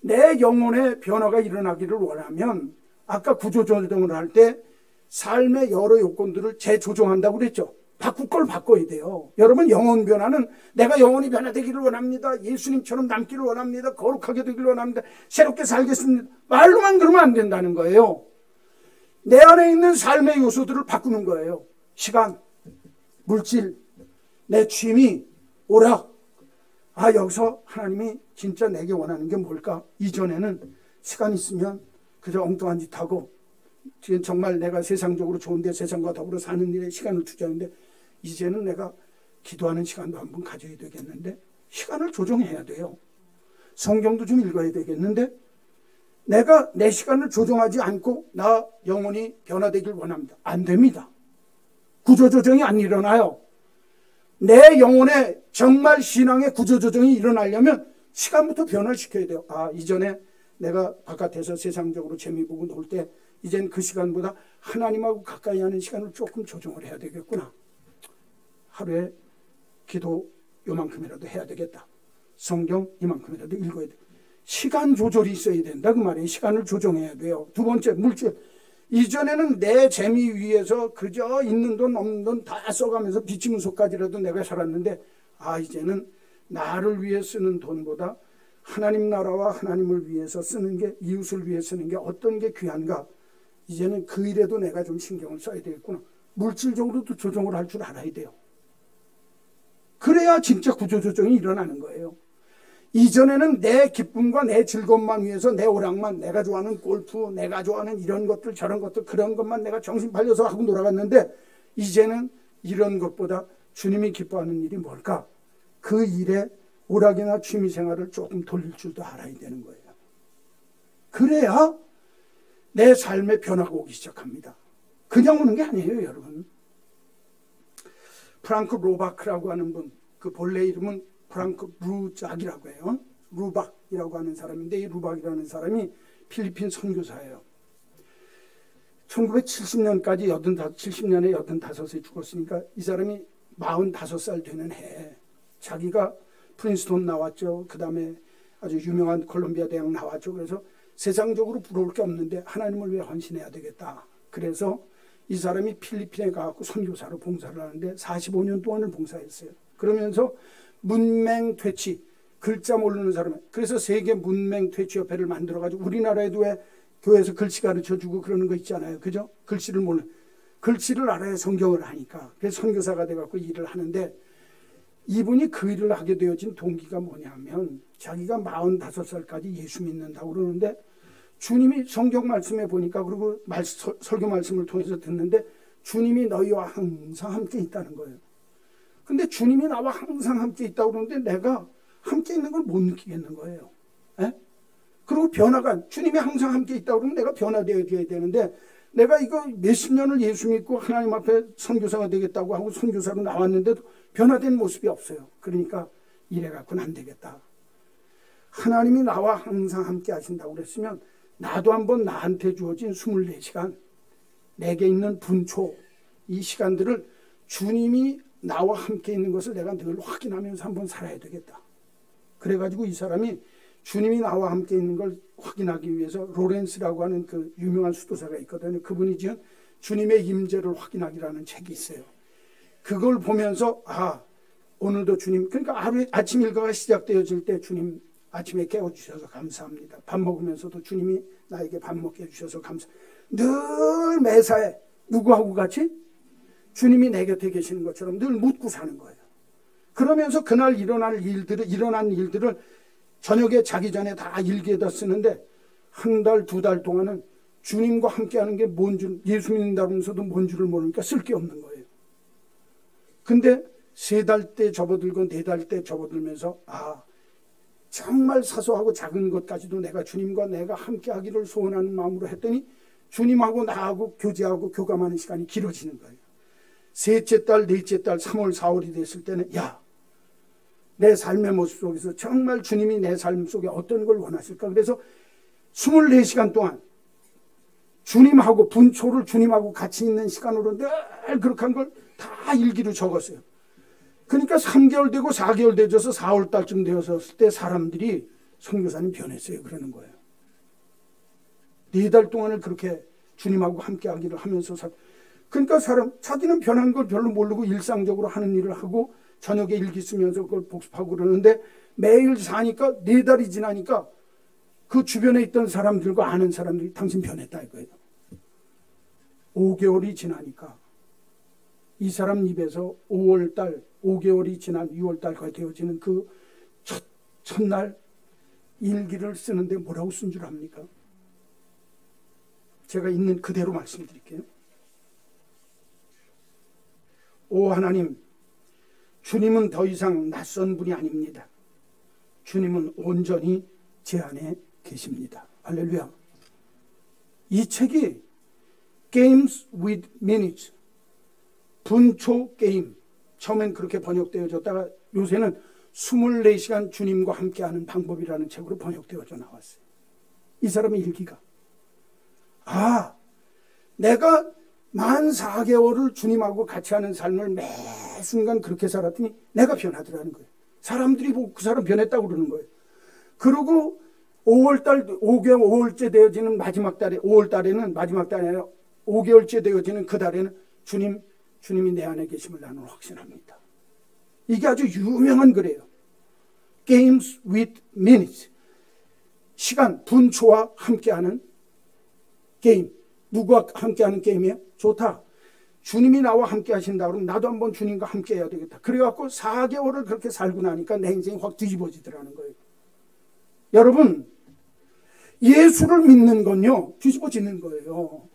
내 영혼의 변화가 일어나기를 원하면 아까 구조조정을 할 때 삶의 여러 요건들을 재조정한다고 그랬죠. 바꿀 걸 바꿔야 돼요. 여러분, 영혼 변화는 내가 영혼이 변화되기를 원합니다. 예수님처럼 남기를 원합니다. 거룩하게 되기를 원합니다. 새롭게 살겠습니다. 말로만 그러면 안 된다는 거예요. 내 안에 있는 삶의 요소들을 바꾸는 거예요. 시간, 물질, 내 취미, 오락. 아, 여기서 하나님이 진짜 내게 원하는 게 뭘까? 이전에는 시간 있으면 그저 엉뚱한 짓 하고 지금 정말 내가 세상적으로 좋은데 세상과 더불어 사는 일에 시간을 투자하는데 이제는 내가 기도하는 시간도 한번 가져야 되겠는데 시간을 조정해야 돼요. 성경도 좀 읽어야 되겠는데 내가 내 시간을 조정하지 않고 나 영혼이 변화되길 원합니다. 안 됩니다. 구조조정이 안 일어나요. 내 영혼의 정말 신앙의 구조조정이 일어나려면 시간부터 변화를 시켜야 돼요. 아, 이전에 내가 바깥에서 세상적으로 재미보고 놀 때 이젠 그 시간보다 하나님하고 가까이 하는 시간을 조금 조정을 해야 되겠구나. 하루에 기도 요만큼이라도 해야 되겠다. 성경 이만큼이라도 읽어야 돼. 시간 조절이 있어야 된다 그 말이에요. 시간을 조정해야 돼요. 두 번째, 물질. 이전에는 내 재미 위해서 그저 있는 돈 없는 돈 다 써가면서 비치무소까지라도 내가 살았는데 아, 이제는 나를 위해 쓰는 돈보다 하나님 나라와 하나님을 위해서 쓰는 게, 이웃을 위해 쓰는 게 어떤 게 귀한가. 이제는 그 일에도 내가 좀 신경을 써야 되겠구나. 물질적으로도 조정을 할 줄 알아야 돼요. 그래야 진짜 구조조정이 일어나는 거예요. 이전에는 내 기쁨과 내 즐거움만 위해서 내 오락만, 내가 좋아하는 골프, 내가 좋아하는 이런 것들 저런 것들 그런 것만 내가 정신 팔려서 하고 놀아갔는데 이제는 이런 것보다 주님이 기뻐하는 일이 뭘까? 그 일에 오락이나 취미생활을 조금 돌릴 줄도 알아야 되는 거예요. 그래야 내 삶의 변화가 오기 시작합니다. 그냥 오는 게 아니에요, 여러분. 프랑크 로바크라고 하는 분, 그 본래 이름은 프랑크 루작이라고 해요. 루박이라고 하는 사람인데 이 루박이라는 사람이 필리핀 선교사예요. 1970년까지 70년에 85세 죽었으니까 이 사람이 45살 되는 해에 자기가 프린스톤 나왔죠. 그 다음에 아주 유명한 콜롬비아 대학 나왔죠. 그래서 세상적으로 부러울 게 없는데 하나님을 위해 헌신해야 되겠다. 그래서 이 사람이 필리핀에 가서 선교사로 봉사를 하는데 45년 동안을 봉사했어요. 그러면서 문맹퇴치, 글자 모르는 사람, 그래서 세계 문맹퇴치협회를 만들어가지고 우리나라에도 왜 교회에서 글씨 가르쳐주고 그러는 거 있잖아요. 그죠? 글씨를 글씨를 알아야 성경을 하니까. 그래서 선교사가 돼갖고 일을 하는데 이분이 그 일을 하게 되어진 동기가 뭐냐면 자기가 45살까지 예수 믿는다고 그러는데 주님이 성경 말씀에 보니까 그리고 설교 말씀을 통해서 듣는데 주님이 너희와 항상 함께 있다는 거예요. 근데 주님이 나와 항상 함께 있다고 그러는데 내가 함께 있는 걸 못 느끼겠는 거예요. 에? 그리고 변화가 주님이 항상 함께 있다고 그러면 내가 변화되어야 되는데 내가 이거 몇십 년을 예수 믿고 하나님 앞에 선교사가 되겠다고 하고 선교사로 나왔는데도 변화된 모습이 없어요. 그러니까 이래갖고는 안 되겠다. 하나님이 나와 항상 함께 하신다고 그랬으면 나도 한번 나한테 주어진 24시간 내게 있는 분초 이 시간들을 주님이 나와 함께 있는 것을 내가 늘 확인하면서 한번 살아야 되겠다. 그래가지고 이 사람이 주님이 나와 함께 있는 걸 확인하기 위해서 로렌스라고 하는 그 유명한 수도사가 있거든요. 그분이 지은 주님의 임재를 확인하기라는 책이 있어요. 그걸 보면서 아, 오늘도 주님, 그러니까 하루에 아침 일과가 시작되어질 때 주님 아침에 깨워주셔서 감사합니다. 밥 먹으면서도 주님이 나에게 밥 먹게 해주셔서 감사합니다. 늘 매사에 누구하고 같이? 주님이 내 곁에 계시는 것처럼 늘 묻고 사는 거예요. 그러면서 그날 일어난 일들을 저녁에 자기 전에 다 일기에다 쓰는데 한 달, 두 달 동안은 주님과 함께하는 게 뭔 줄, 예수 믿는다면서도 뭔 줄을 모르니까 쓸 게 없는 거예요. 근데 3달 때 접어들고 4달 때 접어들면서 아, 정말 사소하고 작은 것까지도 내가 주님과 내가 함께하기를 소원하는 마음으로 했더니 주님하고 나하고 교제하고 교감하는 시간이 길어지는 거예요. 셋째 달, 넷째 달, 3월, 4월이 됐을 때는 야, 내 삶의 모습 속에서 정말 주님이 내 삶 속에 어떤 걸 원하실까? 그래서 24시간 동안 주님하고 분초를 주님하고 같이 있는 시간으로 늘 그렇게 한 걸 다 일기로 적었어요. 그러니까 3개월 되고 4개월 되어서 4월 달쯤 되었을 때 사람들이 선교사님 변했어요. 그러는 거예요. 4달 동안을 그렇게 주님하고 함께 하기를 하면서 그러니까 자기는 변한 걸 별로 모르고 일상적으로 하는 일을 하고 저녁에 일기 쓰면서 그걸 복습하고 그러는데 매일 사니까 4달이 지나니까 그 주변에 있던 사람들과 아는 사람들이 당신 변했다 이거예요. 5개월이 지나니까 이 사람 입에서 5월달 5개월이 지난 6월달까지 되어지는 그 첫날 일기를 쓰는데 뭐라고 쓴 줄 압니까? 제가 있는 그대로 말씀드릴게요. 오 하나님, 주님은 더 이상 낯선 분이 아닙니다. 주님은 온전히 제 안에 계십니다. 할렐루야. 이 책이 Games with Minutes, 분초 게임, 처음엔 그렇게 번역되어졌다가 요새는 24시간 주님과 함께하는 방법이라는 책으로 번역되어져 나왔어요. 이 사람의 일기가 내가 만 4개월을 주님하고 같이 하는 삶을 매 순간 그렇게 살았더니 내가 변하더라는 거예요. 사람들이 보고 그 사람 변했다고 그러는 거예요. 그리고 5월달 5개월째 되어지는 마지막 달에 5월달에는 마지막 달이 아니라 5개월째 되어지는 그 달에는 주님이 내 안에 계심을 나는 확신합니다. 이게 아주 유명한 글이에요. Games with Minutes. 시간, 분초와 함께하는 게임. 누구와 함께하는 게임이에요? 좋다. 주님이 나와 함께 하신다 그러면 나도 한번 주님과 함께 해야 되겠다. 그래갖고 4개월을 그렇게 살고 나니까 내 인생이 확 뒤집어지더라는 거예요. 여러분, 예수를 믿는 건요, 뒤집어지는 거예요.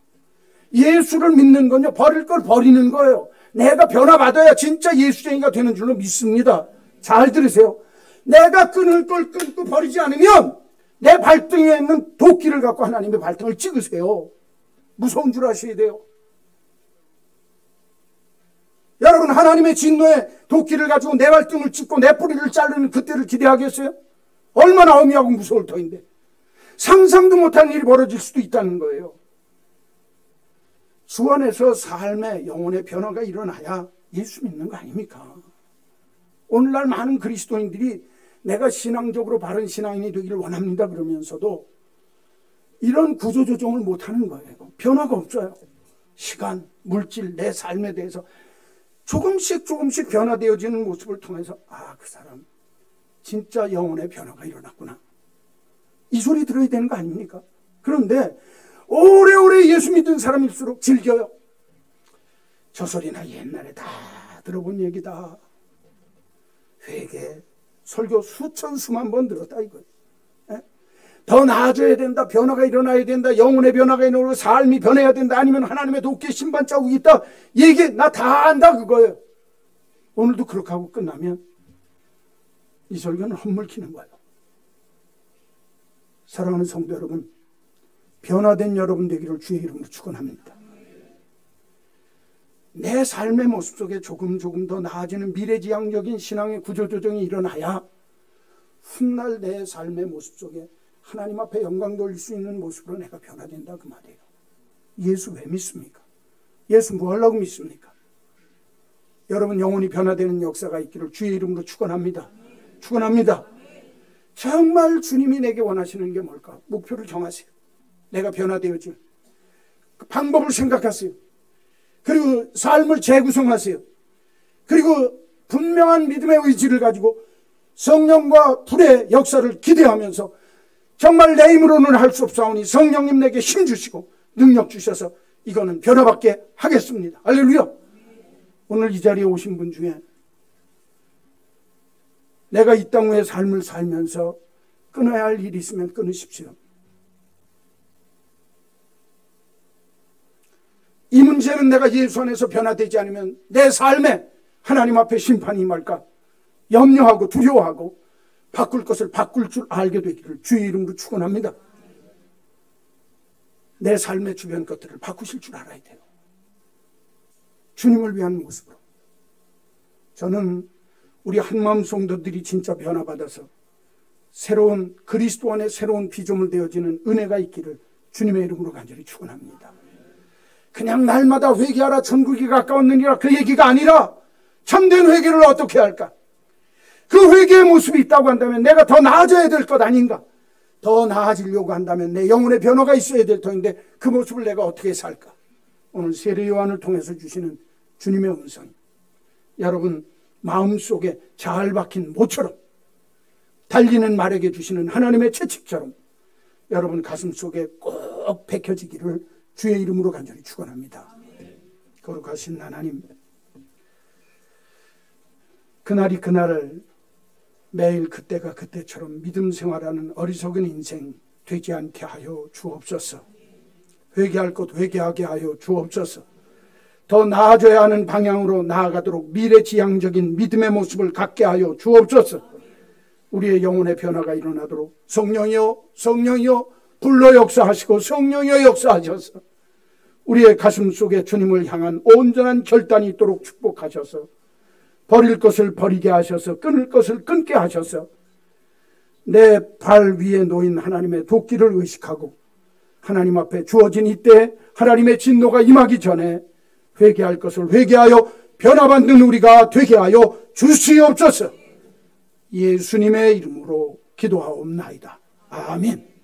예수를 믿는 건요, 버릴 걸 버리는 거예요. 내가 변화받아야 진짜 예수쟁이가 되는 줄로 믿습니다. 잘 들으세요. 내가 끊을 걸 끊고 버리지 않으면 내 발등에 있는 도끼를 갖고 하나님의 발등을 찍으세요. 무서운 줄 아셔야 돼요. 여러분, 하나님의 진노에 도끼를 가지고 내 발등을 찍고 내 뿌리를 자르는 그때를 기대하겠어요? 얼마나 엄하고 무서울 터인데. 상상도 못한 일이 벌어질 수도 있다는 거예요. 주 안에서 삶의 영혼의 변화가 일어나야 예수 믿는 거 아닙니까? 오늘날 많은 그리스도인들이 내가 신앙적으로 바른 신앙인이 되기를 원합니다 그러면서도 이런 구조조정을 못하는 거예요. 변화가 없어요. 시간, 물질, 내 삶에 대해서 조금씩 변화되어지는 모습을 통해서 그 사람 진짜 영혼의 변화가 일어났구나. 이 소리 들어야 되는 거 아닙니까? 그런데 오래오래 예수 믿은 사람일수록 즐겨요. 저 소리나 옛날에 다 들어본 얘기다. 회개, 설교 수만 번 들었다 이거예요. 더 나아져야 된다. 변화가 일어나야 된다. 영혼의 변화가 일어나고 삶이 변해야 된다. 아니면 하나님의 도끼에 신반 자국이 있다. 얘기 나 다 안다 그거예요. 오늘도 그렇게 하고 끝나면 이 설교는 헛물키는 거예요. 사랑하는 성도 여러분, 변화된 여러분 되기를 주의 이름으로 축원합니다. 내 삶의 모습 속에 조금 더 나아지는 미래지향적인 신앙의 구조조정이 일어나야 훗날 내 삶의 모습 속에 하나님 앞에 영광 돌릴 수 있는 모습으로 내가 변화된다 그 말이에요. 예수 왜 믿습니까? 예수 뭐 하려고 믿습니까? 여러분 영혼이 변화되는 역사가 있기를 주의 이름으로 축원합니다. 축원합니다. 정말 주님이 내게 원하시는 게 뭘까? 목표를 정하세요. 내가 변화되어질 그 방법을 생각하세요. 그리고 삶을 재구성하세요. 그리고 분명한 믿음의 의지를 가지고 성령과 불의 역사를 기대하면서 정말 내 힘으로는 할 수 없사오니 성령님 내게 힘 주시고 능력 주셔서 이거는 변화받게 하겠습니다. 할렐루야. 오늘 이 자리에 오신 분 중에 내가 이 땅의 삶을 살면서 끊어야 할 일이 있으면 끊으십시오. 이 문제는 내가 예수 안에서 변화되지 않으면 내 삶에 하나님 앞에 심판이 임할까 염려하고 두려워하고 바꿀 것을 바꿀 줄 알게 되기를 주의 이름으로 축원합니다. 내 삶의 주변 것들을 바꾸실 줄 알아야 돼요. 주님을 위한 모습으로. 저는 우리 한마음 성도들이 진짜 변화받아서 새로운 그리스도 안에 새로운 피조물 되어지는 은혜가 있기를 주님의 이름으로 간절히 축원합니다. 그냥 날마다 회개하라 천국이 가까웠느니라 그 얘기가 아니라 참된 회개를 어떻게 할까? 그 회개의 모습이 있다고 한다면 내가 더 나아져야 될 것 아닌가? 더 나아지려고 한다면 내 영혼의 변화가 있어야 될 터인데 그 모습을 내가 어떻게 살까? 오늘 세례 요한을 통해서 주시는 주님의 음성, 여러분 마음속에 잘 박힌 모처럼 달리는 말에게 주시는 하나님의 채찍처럼 여러분 가슴속에 꼭 박혀지기를 주의 이름으로 간절히 축원합니다. 거룩하신 하나님, 그날이 그날을 매일 그때가 그때처럼 믿음 생활하는 어리석은 인생 되지 않게 하여 주옵소서. 회개할 것 회개하게 하여 주옵소서. 더 나아져야 하는 방향으로 나아가도록 미래지향적인 믿음의 모습을 갖게 하여 주옵소서. 우리의 영혼의 변화가 일어나도록 성령이여 성령이여 불러 역사하시고 성령이여 역사하셔서 우리의 가슴 속에 주님을 향한 온전한 결단이 있도록 축복하셔서 버릴 것을 버리게 하셔서 끊을 것을 끊게 하셔서 내 발 위에 놓인 하나님의 도끼를 의식하고 하나님 앞에 주어진 이때 하나님의 진노가 임하기 전에 회개할 것을 회개하여 변화받는 우리가 되게 하여 주시옵소서. 예수님의 이름으로 기도하옵나이다. 아멘.